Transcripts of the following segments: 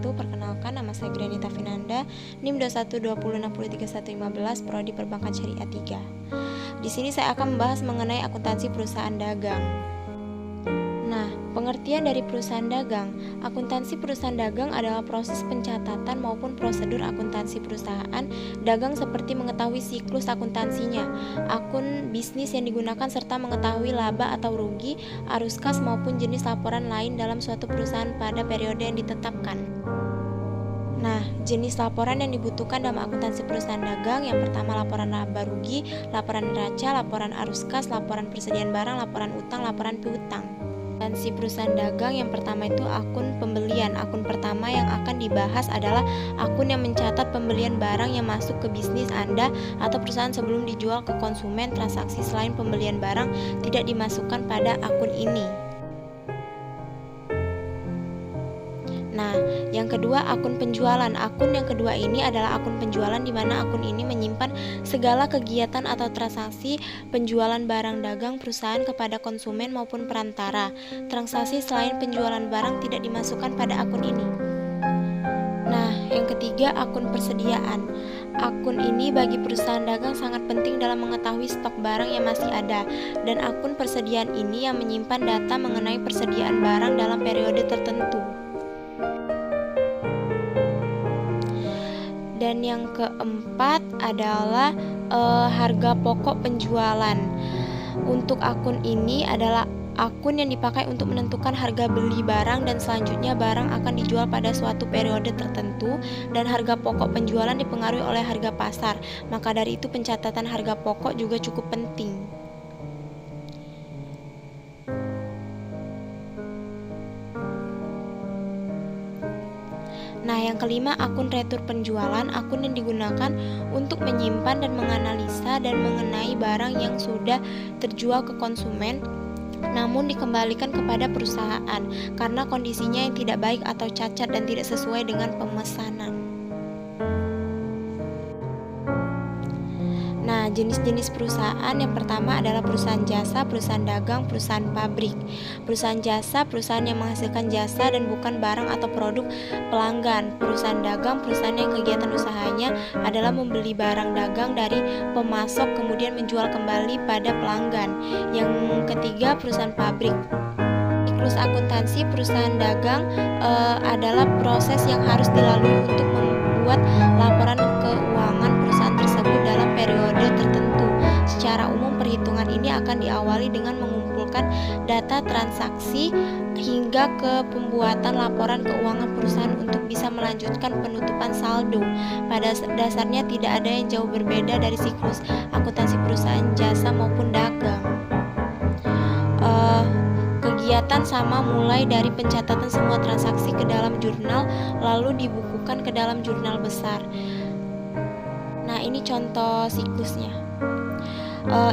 wabarakatuh. Perkenalkan, nama saya Granita Finanda, NIM 2120603115, Prodi Perbankan Syariah 3. Di sini saya akan membahas mengenai akuntansi perusahaan dagang. Nah, pengertian dari perusahaan dagang. Akuntansi perusahaan dagang adalah proses pencatatan maupun prosedur akuntansi perusahaan dagang seperti mengetahui siklus akuntansinya, akun bisnis yang digunakan serta mengetahui laba atau rugi, arus kas maupun jenis laporan lain dalam suatu perusahaan pada periode yang ditetapkan. Nah, jenis laporan yang dibutuhkan dalam akuntansi perusahaan dagang yang pertama laporan laba rugi, laporan neraca, laporan arus kas, laporan persediaan barang, laporan utang, laporan piutang. Akuntansi perusahaan dagang yang pertama itu akun pembelian. Akun pertama yang akan dibahas adalah akun yang mencatat pembelian barang yang masuk ke bisnis Anda atau perusahaan sebelum dijual ke konsumen. Transaksi selain pembelian barang tidak dimasukkan pada akun ini. Nah, yang kedua akun penjualan. Akun yang kedua ini adalah akun penjualan di mana akun ini menyimpan segala kegiatan atau transaksi penjualan barang dagang perusahaan kepada konsumen maupun perantara. Transaksi selain penjualan barang tidak dimasukkan pada akun ini. Nah, yang ketiga akun persediaan. Akun ini bagi perusahaan dagang sangat penting dalam mengetahui stok barang yang masih ada, dan akun persediaan ini yang menyimpan data mengenai persediaan barang dalam periode tertentu. Dan yang keempat adalah harga pokok penjualan. Untuk akun ini adalah akun yang dipakai untuk menentukan harga beli barang dan selanjutnya barang akan dijual pada suatu periode tertentu, dan harga pokok penjualan dipengaruhi oleh harga pasar. Maka dari itu pencatatan harga pokok juga cukup penting. Nah, yang kelima akun retur penjualan. Akun yang digunakan untuk menyimpan dan menganalisa dan mengenai barang yang sudah terjual ke konsumen namun dikembalikan kepada perusahaan karena kondisinya yang tidak baik atau cacat dan tidak sesuai dengan pemesanan. Nah, jenis-jenis perusahaan yang pertama adalah perusahaan jasa, perusahaan dagang, perusahaan pabrik. Perusahaan jasa, perusahaan yang menghasilkan jasa dan bukan barang atau produk pelanggan. Perusahaan dagang, perusahaan yang kegiatan usahanya adalah membeli barang dagang dari pemasok kemudian menjual kembali pada pelanggan. Yang ketiga, perusahaan pabrik. Siklus akuntansi perusahaan dagang adalah proses yang harus dilalui untuk membuat laporan keuangan perusahaan tersebut dalam periode tertentu. Secara umum perhitungan ini akan diawali dengan mengumpulkan data transaksi hingga ke pembuatan laporan keuangan perusahaan untuk bisa melanjutkan penutupan saldo. Pada dasarnya tidak ada yang jauh berbeda dari siklus akuntansi perusahaan jasa maupun dagang. Kegiatan sama mulai dari pencatatan semua transaksi ke dalam jurnal lalu dibukukan ke dalam jurnal besar. Nah, ini contoh siklusnya.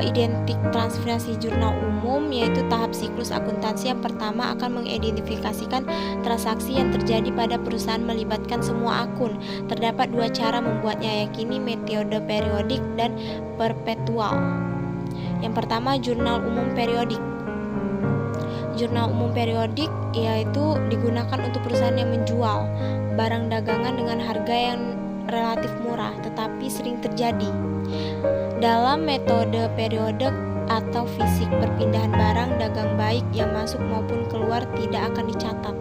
Identik transferasi jurnal umum yaitu tahap siklus akuntansi yang pertama akan mengidentifikasikan transaksi yang terjadi pada perusahaan melibatkan semua akun. Terdapat dua cara membuatnya, yakni metode periodik dan perpetual. Yang pertama jurnal umum periodik. Jurnal umum periodik yaitu digunakan untuk perusahaan yang menjual barang dagangan dengan harga yang relatif murah tetapi sering terjadi. Dalam metode periodik atau fisik, perpindahan barang dagang baik yang masuk maupun keluar tidak akan dicatat.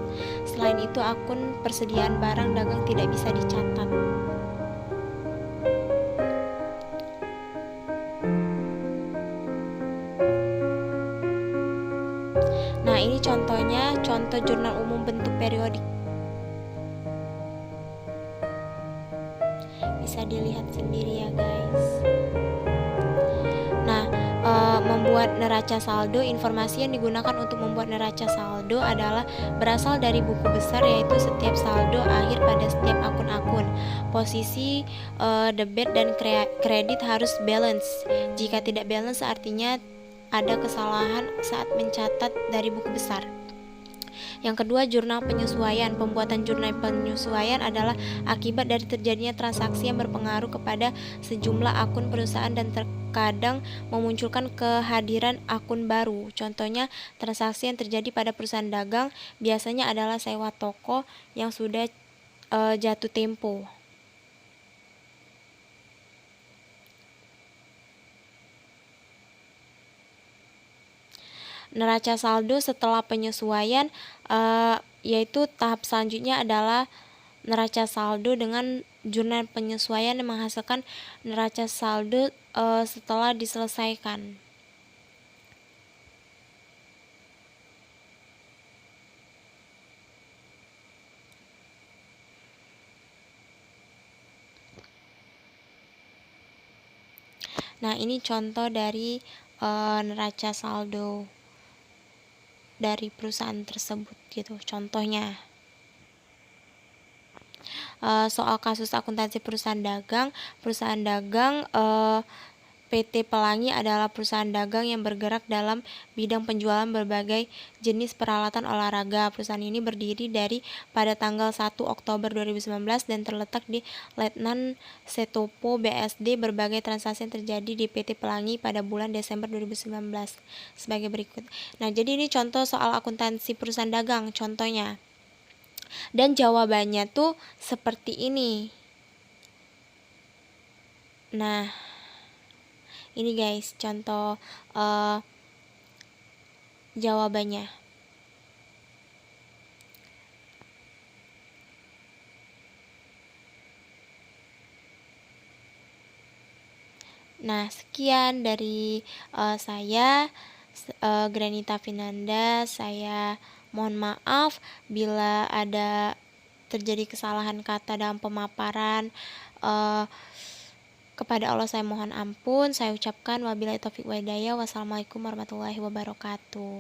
Selain itu akun persediaan barang dagang tidak bisa dicatat. Nah, ini contohnya, contoh jurnal umum bentuk periodik. Bisa dilihat sendiri ya guys. Nah, membuat neraca saldo. Informasi yang digunakan untuk membuat neraca saldo adalah berasal dari buku besar, yaitu setiap saldo akhir pada setiap akun-akun. Posisi debit dan kredit harus balance. Jika tidak balance artinya ada kesalahan saat mencatat dari buku besar. Yang kedua, jurnal penyesuaian. Pembuatan jurnal penyesuaian adalah akibat dari terjadinya transaksi yang berpengaruh kepada sejumlah akun perusahaan dan terkadang memunculkan kehadiran akun baru. Contohnya, transaksi yang terjadi pada perusahaan dagang biasanya adalah sewa toko yang sudah jatuh tempo. Neraca saldo setelah penyesuaian, yaitu tahap selanjutnya adalah neraca saldo dengan jurnal penyesuaian yang menghasilkan neraca saldo setelah diselesaikan. Nah, ini contoh dari neraca saldo dari perusahaan tersebut gitu contohnya. Soal kasus akuntansi perusahaan dagang PT Pelangi adalah perusahaan dagang yang bergerak dalam bidang penjualan berbagai jenis peralatan olahraga. Perusahaan ini berdiri pada tanggal 1 Oktober 2019 dan terletak di Letnan Setopo BSD. Berbagai transaksi yang terjadi di PT Pelangi pada bulan Desember 2019 sebagai berikut. Nah, jadi ini contoh soal akuntansi perusahaan dagang contohnya. Dan jawabannya tuh seperti ini. Nah, ini guys contoh jawabannya. Nah, sekian dari saya, Granita Finanda. Saya mohon maaf bila ada terjadi kesalahan kata dalam pemaparan. Kepada Allah saya mohon ampun. Saya ucapkan wabillahi taufiq wa hidayah. Wassalamualaikum warahmatullahi wabarakatuh.